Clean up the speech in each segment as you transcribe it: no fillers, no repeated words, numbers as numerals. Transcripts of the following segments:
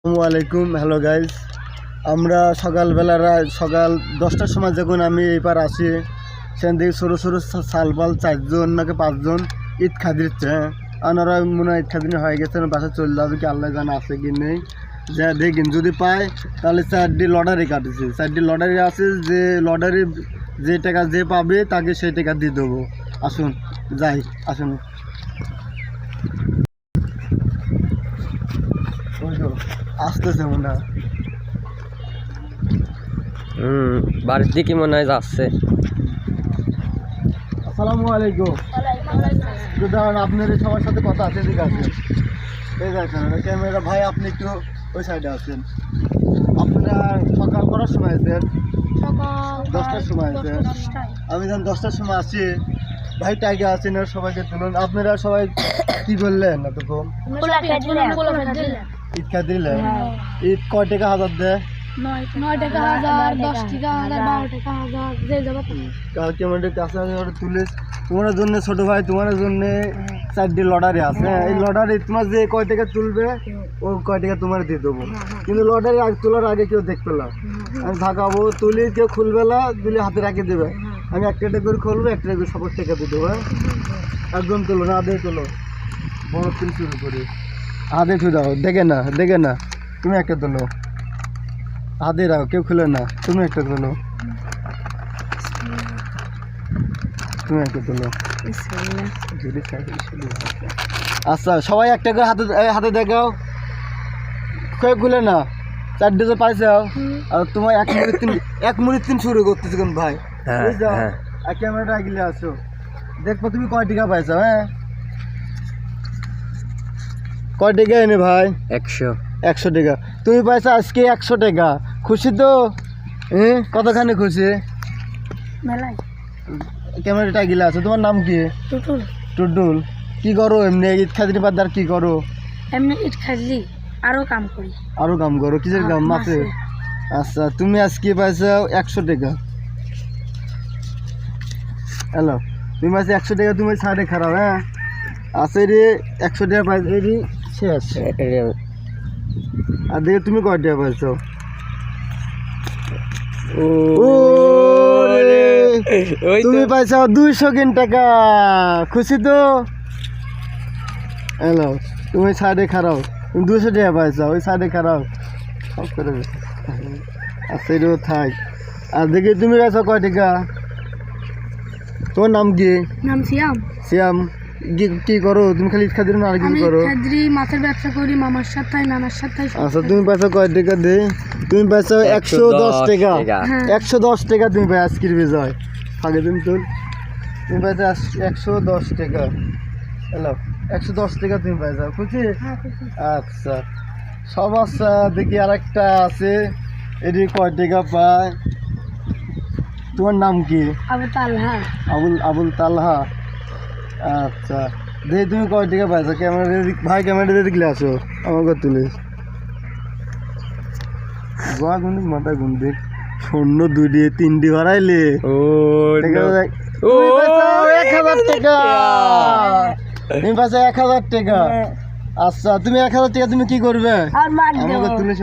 আসসালামু আলাইকুম। Hello guys, আমরা সকাল 10টার সময় যখন আমি এবার আসি, সেখান থেকে ছোটো ছোটো সালপাল 4জন নাকি 5জন ঈদ খাদি দিচ্ছে। হ্যাঁ, ওনারা মনে হয় ঈদ খাদি হয়ে গেছে, বাসা চলে যাবে কি আল্লাহ জানা আছে কি নেই। যা দেখিন, যদি পাই তাহলে 4টি লটারি কাটেছে, 4টি লটারি আছে, যে লটারি যে টাকা যে পাবে তাকে সেই টাকা দিয়ে দেবো। আসুন যাই, আসুন। আসতেছে মনে হয়, বাড়ির দিকে মনে হয় যাচ্ছে। আসসালামু আলাইকুম। দাঁড়ান, আপনার সবার সাথে কথা আছে, ঠিক আছে? ঠিক আছে ক্যামেরা ভাই, আপনি একটু ওই সাইডে আছেন। আপনারা সকাল করার সময় আছেন? 10টার সময় আছেন। আমি যখন 10টার সময় আসি, ভাই টাইগে আছেন, সবাইকে তুলুন। আপনারা সবাই কি করলেন এতক্ষণ? ঈদ খাই দিলেন? ঈদ কয় টাকা হাজার দেয়? 9 টাকা হাজার, 10 টাকা হাজার, 12 টাকা হাজার, যে যাবে কালকে আমাদের কাছে তুলে তোমার জন্য, ছোট ভাই তোমার জন্য 4টি লটারি আছে। এই লটারি তোমার যে কয় টাকা তুলবে ও কয় টাকা তোমার দিয়ে দেবো, কিন্তু লটারি তোলার আগে কেউ দেখবে না। আমি থাকাবো, তুলি কেউ খুলবে না, তুলি হাতে রাখে দেবে। আমি একটা করে খুলবো, একটা করে সবার টাকা দিয়ে দেবো। একজন তোলো না, আধে তোলো, বড় তুল শুরু করি। হাতে ছুঁ দাও, দেখে না, তুমি একটা তোলো, হাতে রাখো, কেউ খুলে না, তুমি একটা তোলো, তুমি একটা তোলো। আচ্ছা, সবাই একটা করে হাতে দেখাও, কেউ খুলে না। 4টে যে পাইছে, আর তোমার এক মিনিট শুরু করতেছি কোন ভাই, বুঝছো? ক্যামেরাটা আগিলে আসো, দেখবো তুমি কয় টাকা পাইছো। হ্যাঁ, কয় টাকা এনে ভাই? 100 টাকা তুমি পাইছো আজকে, 100 টাকা। খুশি তো? কতখানি খুশি? ক্যামেরাটা গিলা আছে। তোমার নাম কি? টুটুল। কি করো এমনি ঈদ খাদির বাদ আর কি করো? এমনি ঈদ খাইলি আরো কাম করো? কিসের কাম? মাছে। আচ্ছা, তুমি আজকে পাইছো 100 টাকা। হ্যালো, তুমি পাইছো 100 টাকা, তুমি সাইডে খারাপ। হ্যাঁ, আছে রে 100 টাকা পাইছো, এরি শেষ। আর দেখে তুমি কয় টাকা পাইছো? তুমি পাইছো 200 টাকা। খুশি তো? হ্যালো, তুমি সাইডে খারাপ, তুমি 200 টাকা পাইছো, ওই সাইডে খারাপ সব করে। আচ্ছা, এটাও থাক। আর দেখি তুমি পাইছো কয় টাকা? তোমার নাম কি? নাম সিয়াম। কি করো তুমি? খালি ঈদ খাদির না আর কি করো? মাছের ব্যবসা করি, মামার সাথে, নানার সাথে। আচ্ছা, তুমি পাইছো কয় টাকা? দে, তুমি পাইছো 110 টাকা। 110 টাকা তুমি পাই আজকের বিজয়। আগে দিন তুল, তুমি পাইছো 110 টাকা। হ্যালো, 110 টাকা তুমি পাইছো। খুশি? আচ্ছা, সব আচ্ছা। দেখি আর একটা আছে, এটি কয় টাকা পায়? তোমার নাম কি? আবুল তালহা। আচ্ছা, দেখি তুমি কয় টাকা পাইছো? ভাই ক্যামেরা দেখলে আসো, আমাকে তুলে গোয়া গুন্দিক মাথা গুন্দিক শূন্য 2 3 বাড়াইলে 1000 টাকা। তুমি পাইছো 1000 টাকা। আচ্ছা, তুমি 1000 টাকা তুমি কি করবে? আমাকে তুলে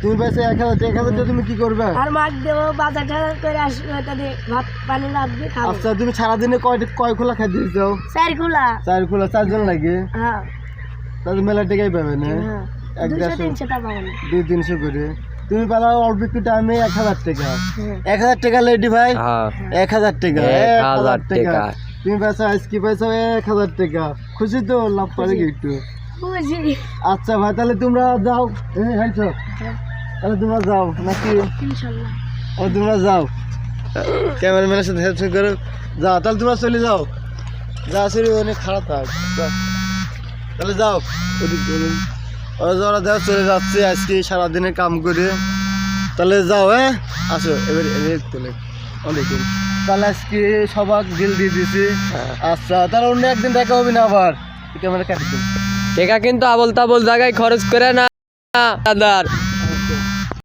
তুমি পাইছো 1000 টাকা। তুমি কি করবে? আচ্ছা, তুমি সারাদিনে কয় খোলা খাই দিয়েছো? 4 খোলা। 4জন লাগে, তাহলে মেলা টাকাই পাবে না? 200-300 করে। তুমি পালাও অল্প একটু টাইমে 1000 টাকা। 1000 টাকা লেডি ভাই, 1000 টাকা। 1000 টাকা তুমি পাইছো আজকে, পাইছো 1000 টাকা। খুশি তো? লাভ পারে কি একটু? আচ্ছা ভাই, তাহলে তোমরা যাও। তাহলে তোমরা যাও নাকি? তোমরা যাও, ক্যামেরাম্যানের সাথে হেল্প করো, যাও। তাহলে তোমরা চলে যাও, যা শরীর অনেক খারাপ থাক। তাহলে যাও, ওরা যাও, চলে যাচ্ছে আজকে সারাদিনের কাম করে। তাহলে যাও। আসো এবার তোলে অনেকদিন। তাহলে আজকে সবাক বিল দিয়ে দিছি। আচ্ছা, তাহলে অন্য একদিন দেখা হবে না আবার। ক্যামেরা কাটি দিন। টাকা কিন্তু আবল তাবল জায়গায় খরচ করে না দাদার।